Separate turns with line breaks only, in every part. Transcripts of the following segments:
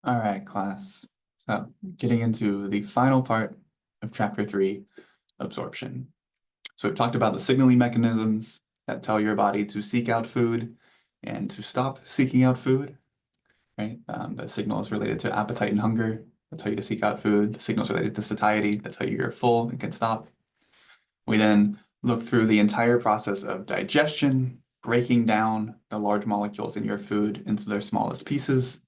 All right, class. So getting into the final part of chapter 3, absorption. So we've talked about the signaling mechanisms that tell your body to seek out food and to stop seeking out food, right? The signals related to appetite and hunger that tell you to seek out food. The signals related to satiety that tell you you're full and can stop. We then look through the entire process of digestion, breaking down the large molecules in your food into their smallest pieces.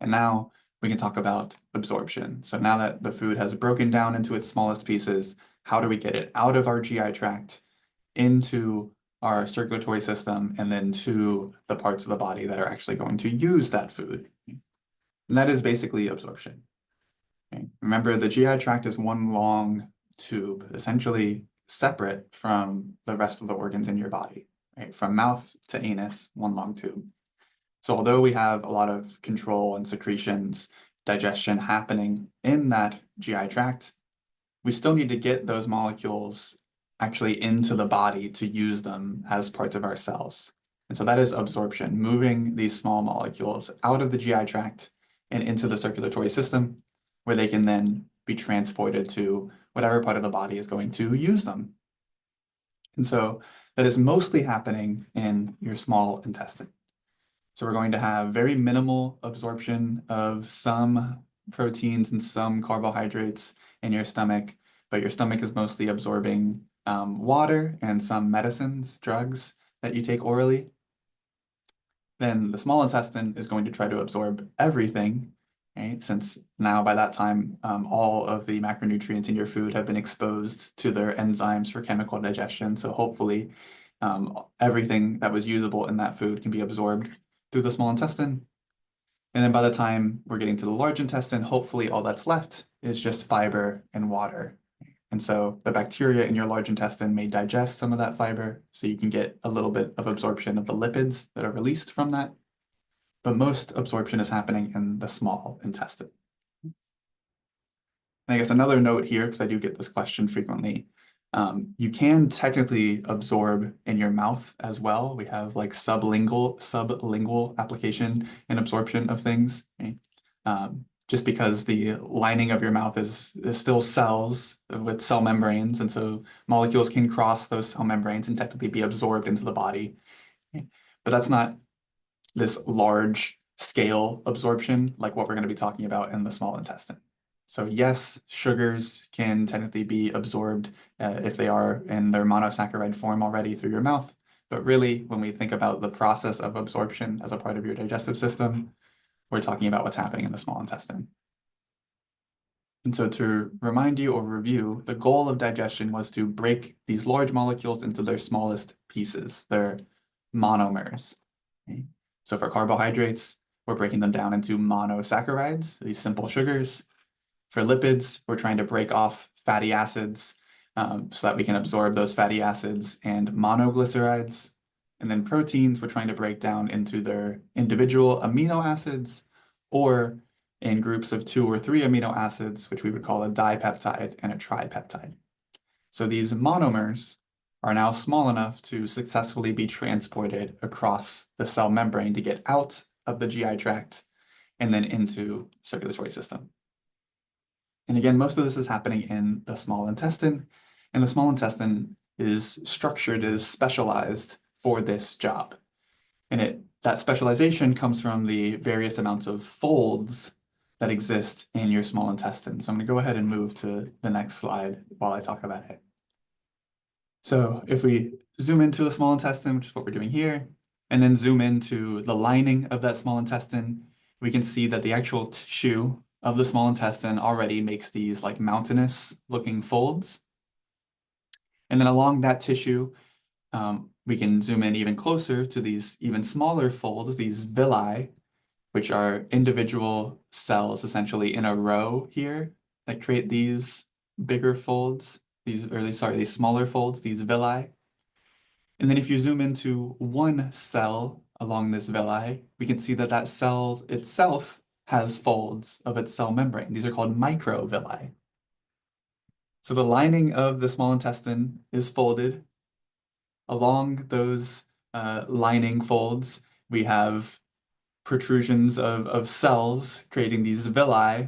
And now we can talk about absorption. So now that the food has broken down into its smallest pieces, how do we get it out of our GI tract into our circulatory system and then to the parts of the body that are actually going to use that food? And that is basically absorption. Okay? Remember, the GI tract is one long tube, essentially separate from the rest of the organs in your body, right? From mouth to anus, one long tube. So although we have a lot of control and secretions, digestion happening in that GI tract, we still need to get those molecules actually into the body to use them as parts of our cells. And so that is absorption, moving these small molecules out of the GI tract and into the circulatory system, where they can then be transported to whatever part of the body is going to use them. And so that is mostly happening in your small intestine. So we're going to have very minimal absorption of some proteins and some carbohydrates in your stomach, but your stomach is mostly absorbing water and some medicines, drugs that you take orally. Then the small intestine is going to try to absorb everything, right? Since now by that time, all of the macronutrients in your food have been exposed to their enzymes for chemical digestion. So hopefully everything that was usable in that food can be absorbed through the small intestine. And then by the time we're getting to the large intestine, hopefully all that's left is just fiber and water. And so the bacteria in your large intestine may digest some of that fiber, so you can get a little bit of absorption of the lipids that are released from that. But most absorption is happening in the small intestine. And I guess another note here, because I do get this question frequently, you can technically absorb in your mouth as well. We have like sublingual application and absorption of things. Okay? Just because the lining of your mouth is still cells with cell membranes, and so molecules can cross those cell membranes and technically be absorbed into the body. Okay? But that's not this large scale absorption like what we're going to be talking about in the small intestine. So yes, sugars can technically be absorbed if they are in their monosaccharide form already through your mouth. But really, when we think about the process of absorption as a part of your digestive system, we're talking about what's happening in the small intestine. And so to remind you or review, the goal of digestion was to break these large molecules into their smallest pieces, their monomers. Okay? So for carbohydrates, we're breaking them down into monosaccharides, these simple sugars. For lipids, we're trying to break off fatty acids so that we can absorb those fatty acids and monoglycerides. And then proteins, we're trying to break down into their individual amino acids or in groups of 2 or 3 amino acids, which we would call a dipeptide and a tripeptide. So these monomers are now small enough to successfully be transported across the cell membrane to get out of the GI tract and then into circulatory system. And again, most of this is happening in the small intestine, and the small intestine is structured, is specialized for this job. And that specialization comes from the various amounts of folds that exist in your small intestine. So I'm going to go ahead and move to the next slide while I talk about it. So if we zoom into the small intestine, which is what we're doing here, and then zoom into the lining of that small intestine, we can see that the actual tissue of the small intestine already makes these like mountainous looking folds. And then along that tissue, we can zoom in even closer to these even smaller folds, these villi, which are individual cells essentially in a row here that create these bigger folds, these smaller folds, these villi. And then if you zoom into one cell along this villi, we can see that that cell itself has folds of its cell membrane. These are called microvilli. So the lining of the small intestine is folded. Along those lining folds, we have protrusions of cells, creating these villi.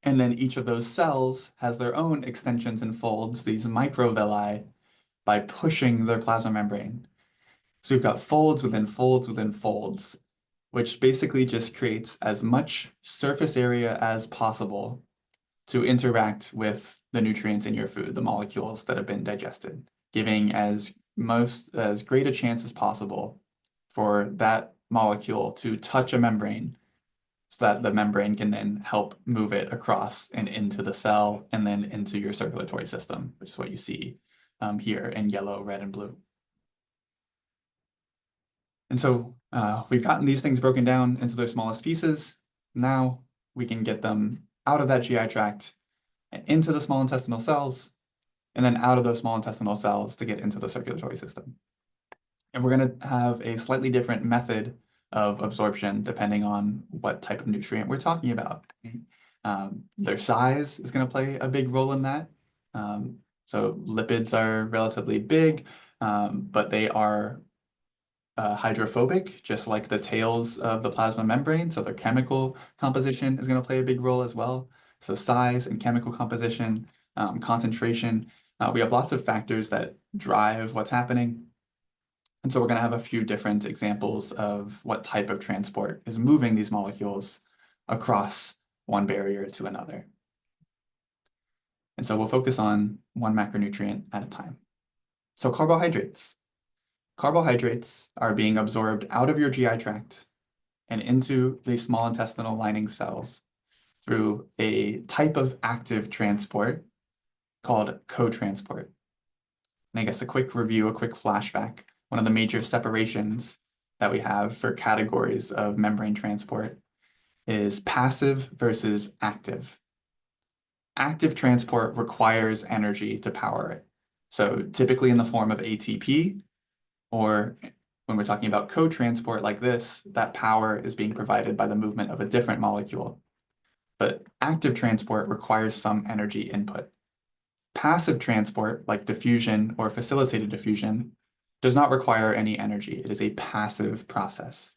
And then each of those cells has their own extensions and folds, these microvilli, by pushing their plasma membrane. So we've got folds within folds within folds, which basically just creates as much surface area as possible to interact with the nutrients in your food, the molecules that have been digested, giving as great a chance as possible for that molecule to touch a membrane so that the membrane can then help move it across and into the cell and then into your circulatory system, which is what you see here in yellow, red, and blue. And so we've gotten these things broken down into their smallest pieces. Now we can get them out of that GI tract and into the small intestinal cells, and then out of those small intestinal cells to get into the circulatory system. And we're going to have a slightly different method of absorption depending on what type of nutrient we're talking about. Their size is going to play a big role in that. So lipids are relatively big, but they are hydrophobic, just like the tails of the plasma membrane. So their chemical composition is going to play a big role as well. So size and chemical composition, concentration. We have lots of factors that drive what's happening. And so we're going to have a few different examples of what type of transport is moving these molecules across one barrier to another. And so we'll focus on one macronutrient at a time. So carbohydrates. Carbohydrates are being absorbed out of your GI tract and into the small intestinal lining cells through a type of active transport called co-transport. And I guess a quick review, a quick flashback. One of the major separations that we have for categories of membrane transport is passive versus active. Active transport requires energy to power it. So typically in the form of ATP, or when we're talking about co-transport like this, that power is being provided by the movement of a different molecule. But active transport requires some energy input. Passive transport, like diffusion or facilitated diffusion, does not require any energy. It is a passive process.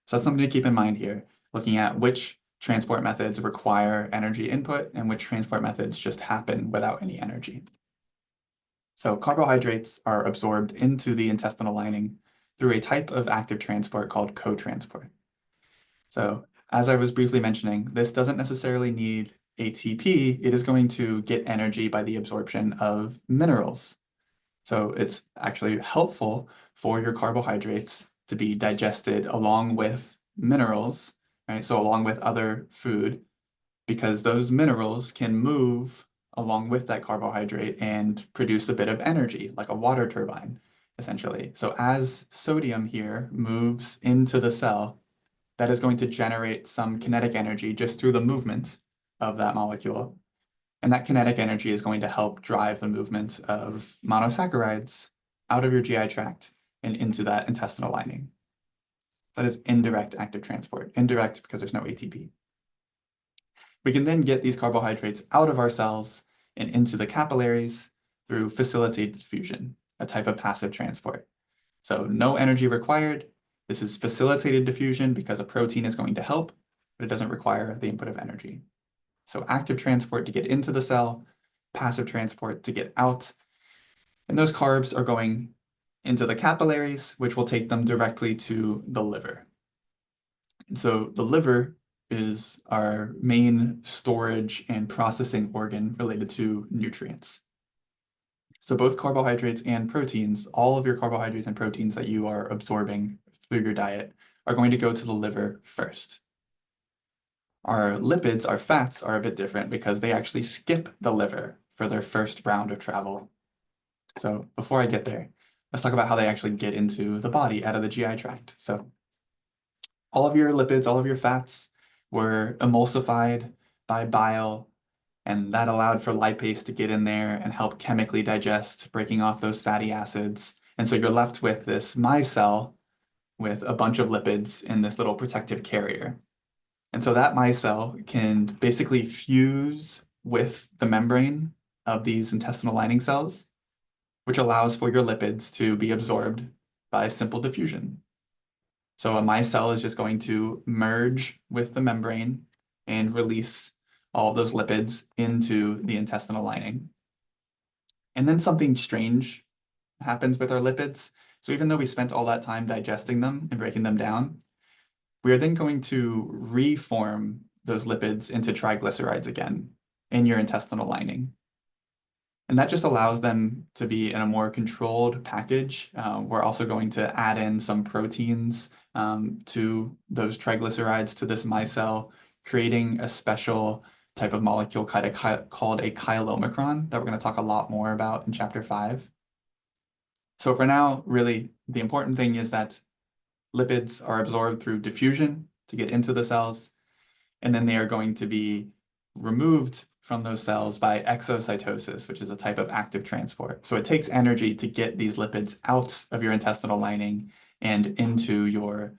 So that's something to keep in mind here, looking at which transport methods require energy input and which transport methods just happen without any energy. So carbohydrates are absorbed into the intestinal lining through a type of active transport called co-transport. So as I was briefly mentioning, this doesn't necessarily need ATP. It is going to get energy by the absorption of minerals. So it's actually helpful for your carbohydrates to be digested along with minerals, right? So along with other food, because those minerals can move along with that carbohydrate and produce a bit of energy, like a water turbine, essentially. So as sodium here moves into the cell, that is going to generate some kinetic energy just through the movement of that molecule. And that kinetic energy is going to help drive the movement of monosaccharides out of your GI tract and into that intestinal lining. That is indirect active transport. Indirect because there's no ATP. We can then get these carbohydrates out of our cells and into the capillaries through facilitated diffusion, a type of passive transport. So no energy required. This is facilitated diffusion because a protein is going to help, but it doesn't require the input of energy. So active transport to get into the cell, passive transport to get out. And those carbs are going into the capillaries, which will take them directly to the liver. And so the liver is our main storage and processing organ related to nutrients. So both carbohydrates and proteins, all of your carbohydrates and proteins that you are absorbing through your diet are going to go to the liver first. Our lipids, our fats, are a bit different because they actually skip the liver for their first round of travel. So before I get there, let's talk about how they actually get into the body out of the GI tract. So all of your lipids, all of your fats were emulsified by bile, and that allowed for lipase to get in there and help chemically digest, breaking off those fatty acids. And so you're left with this micelle with a bunch of lipids in this little protective carrier. And so that micelle can basically fuse with the membrane of these intestinal lining cells, which allows for your lipids to be absorbed by simple diffusion. So a micelle is just going to merge with the membrane and release all of those lipids into the intestinal lining. And then something strange happens with our lipids. So even though we spent all that time digesting them and breaking them down, we are then going to reform those lipids into triglycerides again in your intestinal lining. And that just allows them to be in a more controlled package. We're also going to add in some proteins to those triglycerides to this micelle, creating a special type of molecule called a chylomicron that we're going to talk a lot more about in chapter 5. So for now, really, the important thing is that lipids are absorbed through diffusion to get into the cells, and then they are going to be removed from those cells by exocytosis, which is a type of active transport. So it takes energy to get these lipids out of your intestinal lining and into your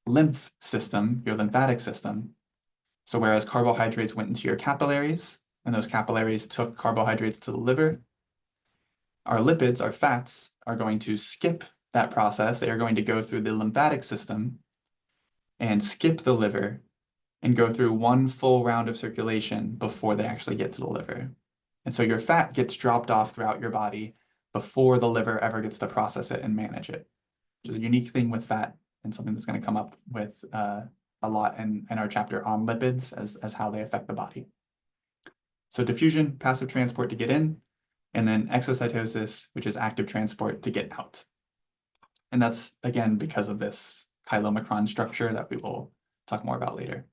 lymph system, your lymphatic system. So whereas carbohydrates went into your capillaries, and those capillaries took carbohydrates to the liver, our lipids, our fats, are going to skip that process. They are going to go through the lymphatic system and skip the liver and go through one full round of circulation before they actually get to the liver. And so your fat gets dropped off throughout your body before the liver ever gets to process it and manage it, which is a unique thing with fat and something that's going to come up with a lot in our chapter on lipids as how they affect the body. So diffusion, passive transport to get in, and then exocytosis, which is active transport to get out. And that's, again, because of this chylomicron structure that we will talk more about later.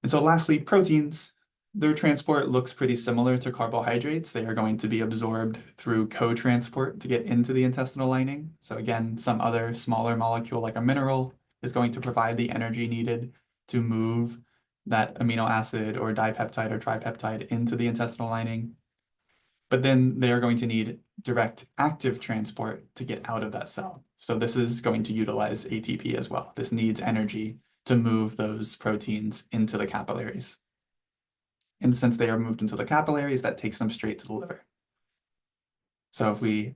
And so lastly, proteins, their transport looks pretty similar to carbohydrates. They are going to be absorbed through co-transport to get into the intestinal lining. So again, some other smaller molecule like a mineral is going to provide the energy needed to move that amino acid or dipeptide or tripeptide into the intestinal lining. But then they are going to need direct active transport to get out of that cell. So this is going to utilize ATP as well. This needs energy to move those proteins into the capillaries. And since they are moved into the capillaries, that takes them straight to the liver. So if we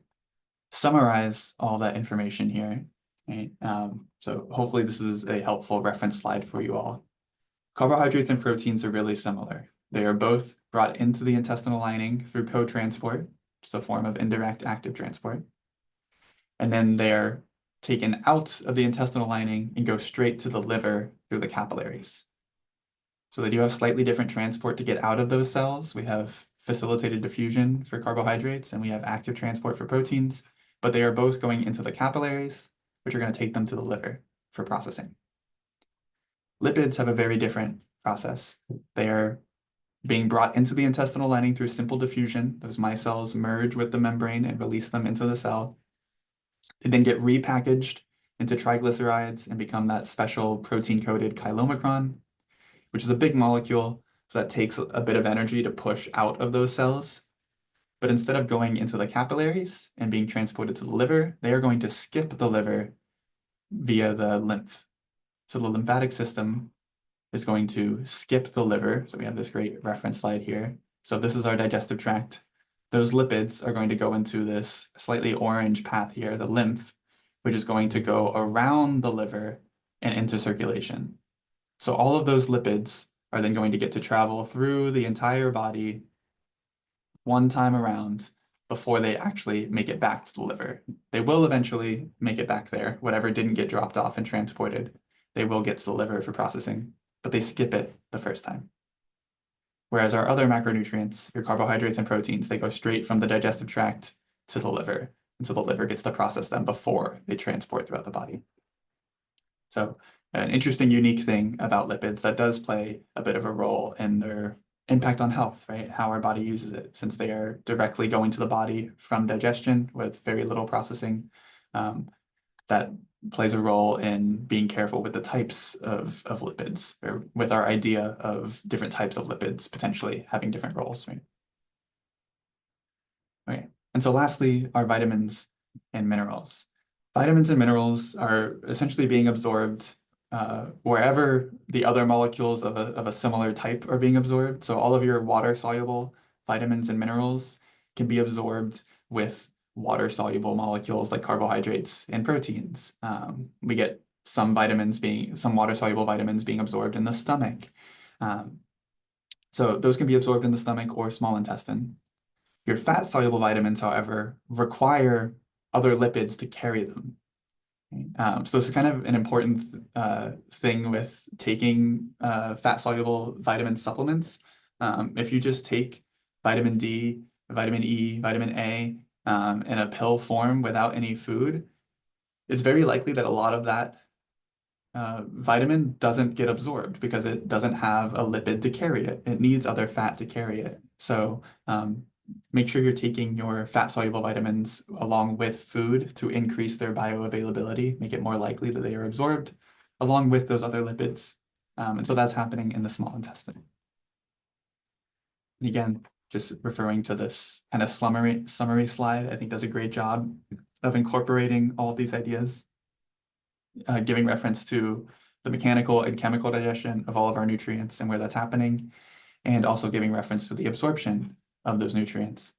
summarize all that information here, right, so hopefully this is a helpful reference slide for you all. Carbohydrates and proteins are really similar. They are both brought into the intestinal lining through co-transport, just a form of indirect active transport. And then they're taken out of the intestinal lining and go straight to the liver through the capillaries. So they do have slightly different transport to get out of those cells. We have facilitated diffusion for carbohydrates, and we have active transport for proteins, but they are both going into the capillaries, which are going to take them to the liver for processing. Lipids have a very different process. They are being brought into the intestinal lining through simple diffusion. Those micelles merge with the membrane and release them into the cell. They then get repackaged into triglycerides and become that special protein-coated chylomicron, which is a big molecule, so that takes a bit of energy to push out of those cells. But instead of going into the capillaries and being transported to the liver, they are going to skip the liver via the lymph. So the lymphatic system is going to skip the liver. So we have this great reference slide here. So this is our digestive tract. Those lipids are going to go into this slightly orange path here, the lymph, which is going to go around the liver and into circulation. So all of those lipids are then going to get to travel through the entire body one time around before they actually make it back to the liver. They will eventually make it back there. Whatever didn't get dropped off and transported, they will get to the liver for processing, but they skip it the first time. Whereas our other macronutrients, your carbohydrates and proteins, they go straight from the digestive tract to the liver. And so the liver gets to process them before they transport throughout the body. So an interesting, unique thing about lipids that does play a bit of a role in their impact on health, right? How our body uses it, since they are directly going to the body from digestion with very little processing. That plays a role in being careful with the types of lipids, or with our idea of different types of lipids potentially having different roles, right? Okay. And so lastly, our vitamins and minerals. Vitamins and minerals are essentially being absorbed wherever the other molecules of a similar type are being absorbed. So all of your water-soluble vitamins and minerals can be absorbed with water-soluble molecules like carbohydrates and proteins. We get some water-soluble vitamins being absorbed in the stomach. So those can be absorbed in the stomach or small intestine. Your fat-soluble vitamins, however, require other lipids to carry them. So this is kind of an important thing with taking fat-soluble vitamin supplements. If you just take vitamin D, vitamin E, vitamin A in a pill form without any food, it's very likely that a lot of that vitamin doesn't get absorbed because it doesn't have a lipid to carry it. It needs other fat to carry it. So make sure you're taking your fat-soluble vitamins along with food to increase their bioavailability, make it more likely that they are absorbed, along with those other lipids. And so that's happening in the small intestine. And again, just referring to this kind of summary slide, I think does a great job of incorporating all of these ideas, giving reference to the mechanical and chemical digestion of all of our nutrients and where that's happening, and also giving reference to the absorption of those nutrients.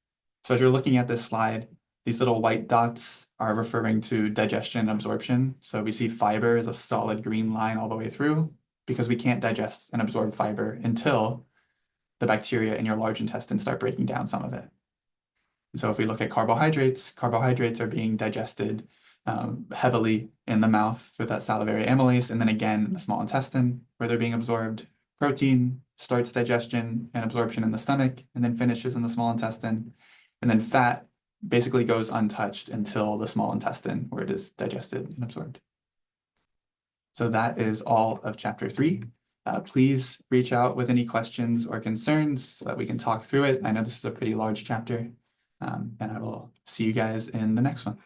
So as you're looking at this slide, these little white dots are referring to digestion and absorption. So we see fiber as a solid green line all the way through because we can't digest and absorb fiber until the bacteria in your large intestine start breaking down some of it. And so if we look at carbohydrates are being digested heavily in the mouth through that salivary amylase, and then again in the small intestine where they're being absorbed. Protein starts digestion and absorption in the stomach and then finishes in the small intestine. And then fat basically goes untouched until the small intestine where it is digested and absorbed. So that is all of chapter 3. Please reach out with any questions or concerns so that we can talk through it. I know this is a pretty large chapter, and I will see you guys in the next one.